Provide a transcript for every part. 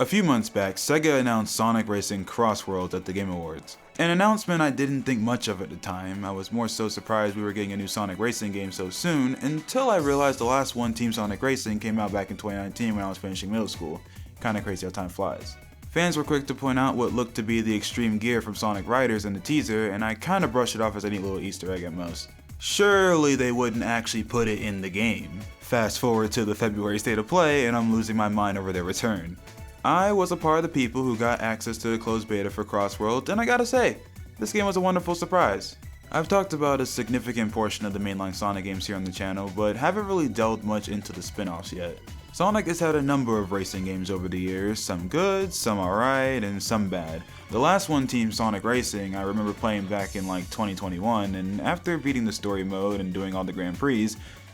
A few months back, Sega announced Sonic Racing CrossWorlds at the Game Awards. An announcement I didn't think much of at the time. I was more so surprised we were getting a new Sonic Racing game so soon, until I realized the last one, Team Sonic Racing, came out back in 2019 when I was finishing middle school. Kinda crazy how time flies. Fans were quick to point out what looked to be the extreme gear from Sonic Riders in the teaser, and I kinda brushed it off as a neat little Easter egg at most. Surely they wouldn't actually put it in the game. Fast forward to the February State of Play, and I'm losing my mind over their return. I was a part of the people who got access to the closed beta for CrossWorlds, and I gotta say, this game was a wonderful surprise. I've talked about a significant portion of the mainline Sonic games here on the channel, but haven't really delved much into the spin-offs yet. Sonic has had a number of racing games over the years, some good, some alright, and some bad. The last one, Team Sonic Racing, I remember playing back in like 2021, and after beating the story mode and doing all the Grand Prix,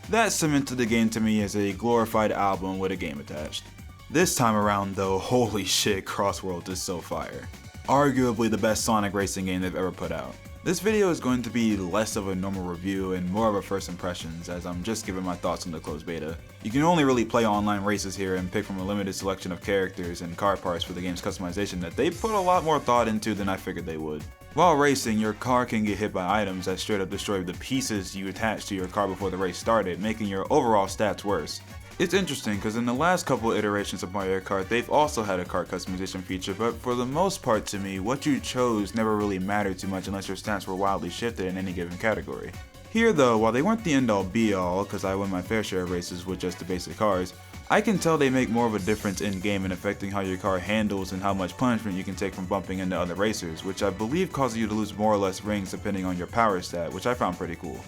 that cemented the game to me as a glorified album with a game attached. This time around though, holy shit, CrossWorlds is so fire. Arguably the best Sonic racing game they've ever put out. This video is going to be less of a normal review and more of a first impressions, as I'm just giving my thoughts on the closed beta. You can only really play online races here and pick from a limited selection of characters and car parts for the game's customization that they put a lot more thought into than I figured they would. While racing, your car can get hit by items that straight up destroy the pieces you attached to your car before the race started, making your overall stats worse. It's interesting because in the last couple iterations of Mario Kart, they've also had a kart customization feature, but for the most part to me, what you chose never really mattered too much unless your stats were wildly shifted in any given category. Here though, while they weren't the end all be all, because I win my fair share of races with just the basic cars, I can tell they make more of a difference in game in affecting how your car handles and how much punishment you can take from bumping into other racers, which I believe causes you to lose more or less rings depending on your power stat, which I found pretty cool.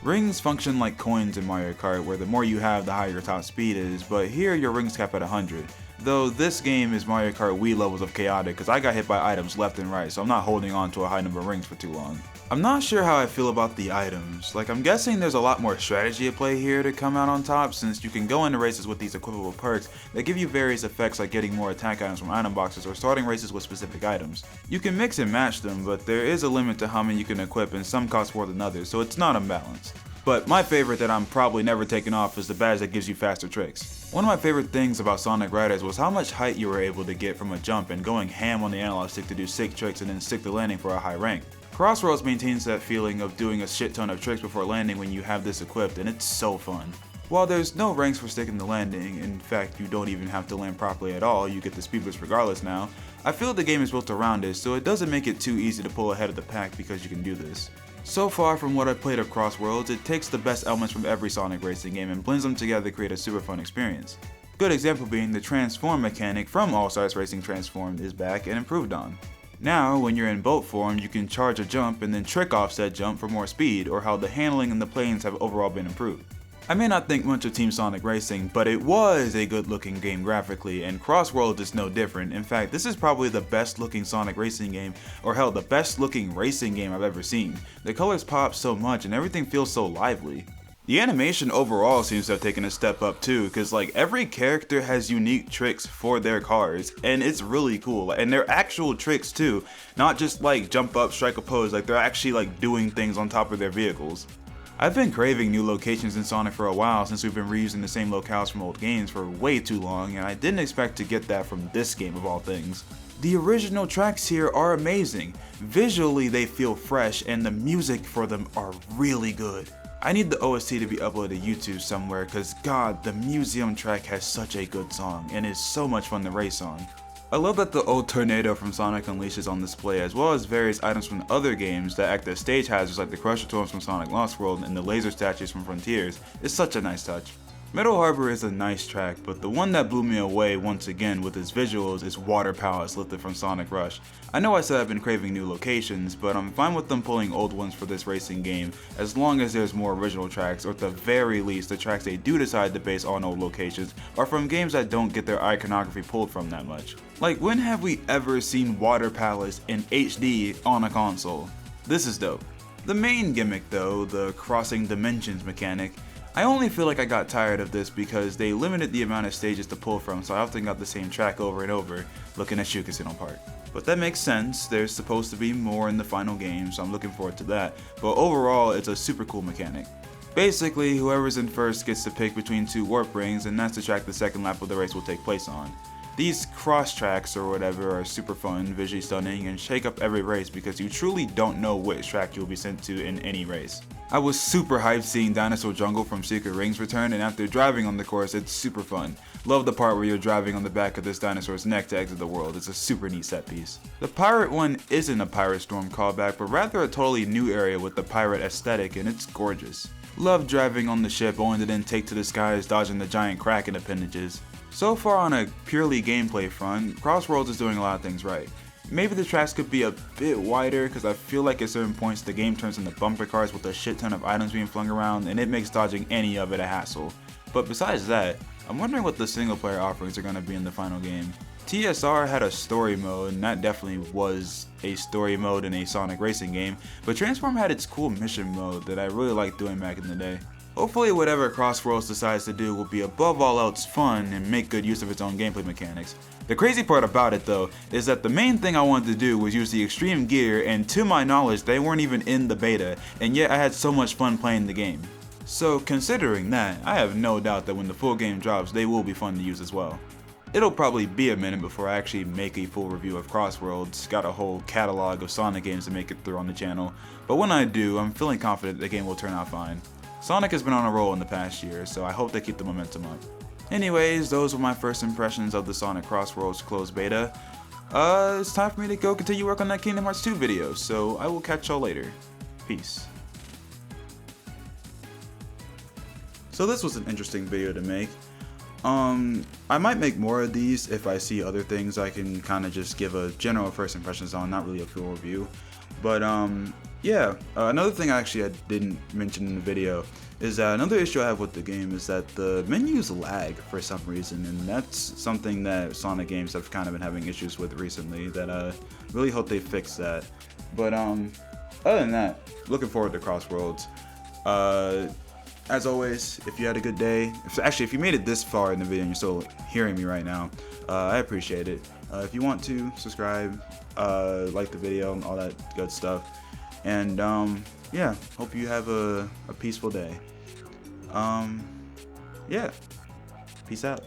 Rings function like coins in Mario Kart, where the more you have, the higher your top speed is, but here your rings cap at 100. Though this game is Mario Kart Wii levels of chaotic, because I got hit by items left and right, so I'm not holding on to a high number of rings for too long. I'm not sure how I feel about the items. Like, I'm guessing there's a lot more strategy at play here to come out on top, since you can go into races with these equipable perks that give you various effects like getting more attack items from item boxes or starting races with specific items. You can mix and match them, but there is a limit to how many you can equip and some cost more than others, so it's not unbalanced. But my favorite that I'm probably never taking off is the badge that gives you faster tricks. One of my favorite things about Sonic Riders was how much height you were able to get from a jump and going ham on the analog stick to do sick tricks and then stick the landing for a high rank. CrossWorlds maintains that feeling of doing a shit ton of tricks before landing when you have this equipped, and it's so fun. While there's no ranks for sticking the landing, in fact you don't even have to land properly at all, you get the speed boost regardless now, I feel the game is built around it, so it doesn't make it too easy to pull ahead of the pack because you can do this. So far from what I've played of CrossWorlds, it takes the best elements from every Sonic racing game and blends them together to create a super fun experience. Good example being the transform mechanic from All Stars Racing Transformed is back and improved on. Now, when you're in boat form, you can charge a jump and then trick off said jump for more speed, or how the handling and the planes have overall been improved. I may not think much of Team Sonic Racing, but it was a good looking game graphically, and CrossWorlds is no different. In fact, this is probably the best looking Sonic racing game, or hell, the best looking racing game I've ever seen. The colors pop so much and everything feels so lively. The animation overall seems to have taken a step up too, cause like every character has unique tricks for their cars, and it's really cool, and they're actual tricks too, not just like jump up, strike a pose, like they're actually like doing things on top of their vehicles. I've been craving new locations in Sonic for a while since we've been reusing the same locales from old games for way too long, and I didn't expect to get that from this game of all things. The original tracks here are amazing. Visually they feel fresh and the music for them are really good. I need the OST to be uploaded to YouTube somewhere cause god, the museum track has such a good song and is so much fun to race on. I love that the old tornado from Sonic Unleashed is on display, as well as various items from other games that act as stage hazards like the Crusher Torms from Sonic Lost World and the laser statues from Frontiers. It's such a nice touch. Metal Harbor is a nice track, but the one that blew me away once again with its visuals is Water Palace lifted from Sonic Rush. I know I said I've been craving new locations, but I'm fine with them pulling old ones for this racing game as long as there's more original tracks, or at the very least the tracks they do decide to base on old locations are from games that don't get their iconography pulled from that much. Like, when have we ever seen Water Palace in HD on a console? This is dope. The main gimmick though, the crossing dimensions mechanic, I only feel like I got tired of this because they limited the amount of stages to pull from, so I often got the same track over and over, looking at Shuka Casino Park. But that makes sense, there's supposed to be more in the final game, so I'm looking forward to that, but overall it's a super cool mechanic. Basically, whoever's in first gets to pick between two warp rings, and that's the track the second lap of the race will take place on. These cross tracks or whatever are super fun, visually stunning, and shake up every race because you truly don't know which track you'll be sent to in any race. I was super hyped seeing Dinosaur Jungle from Secret Rings return, and after driving on the course, it's super fun. Love the part where you're driving on the back of this dinosaur's neck to exit the world. It's a super neat set piece. The pirate one isn't a Pirate Storm callback, but rather a totally new area with the pirate aesthetic, and it's gorgeous. Love driving on the ship only to then take to the skies dodging the giant Kraken appendages. So far on a purely gameplay front, CrossWorlds is doing a lot of things right. Maybe the tracks could be a bit wider because I feel like at certain points the game turns into bumper cars with a shit ton of items being flung around and it makes dodging any of it a hassle. But besides that, I'm wondering what the single player offerings are going to be in the final game. TSR had a story mode, and that definitely was a story mode in a Sonic racing game, but Transform had its cool mission mode that I really liked doing back in the day. Hopefully whatever CrossWorlds decides to do will be above all else fun and make good use of its own gameplay mechanics. The crazy part about it though is that the main thing I wanted to do was use the extreme gear, and to my knowledge they weren't even in the beta, and yet I had so much fun playing the game. So considering that, I have no doubt that when the full game drops they will be fun to use as well. It'll probably be a minute before I actually make a full review of CrossWorlds, got a whole catalog of Sonic games to make it through on the channel, but when I do, I'm feeling confident the game will turn out fine. Sonic has been on a roll in the past year, so I hope they keep the momentum up. Anyways, those were my first impressions of the Sonic CrossWorlds closed beta. It's time for me to go continue work on that Kingdom Hearts 2 video, so I will catch y'all later. Peace. So this was an interesting video to make. I might make more of these if I see other things I can kind of just give a general first impressions on, not really a full review. But yeah, another thing I didn't mention in the video is that another issue I have with the game is that the menus lag for some reason, and that's something that Sonic games have kind of been having issues with recently that I really hope they fix that. But other than that, looking forward to CrossWorlds. As always, if you had a good day, if you made it this far in the video and you're still hearing me right now, I appreciate it. If you want to, subscribe, like the video, and all that good stuff. And yeah, hope you have a peaceful day. Yeah, peace out.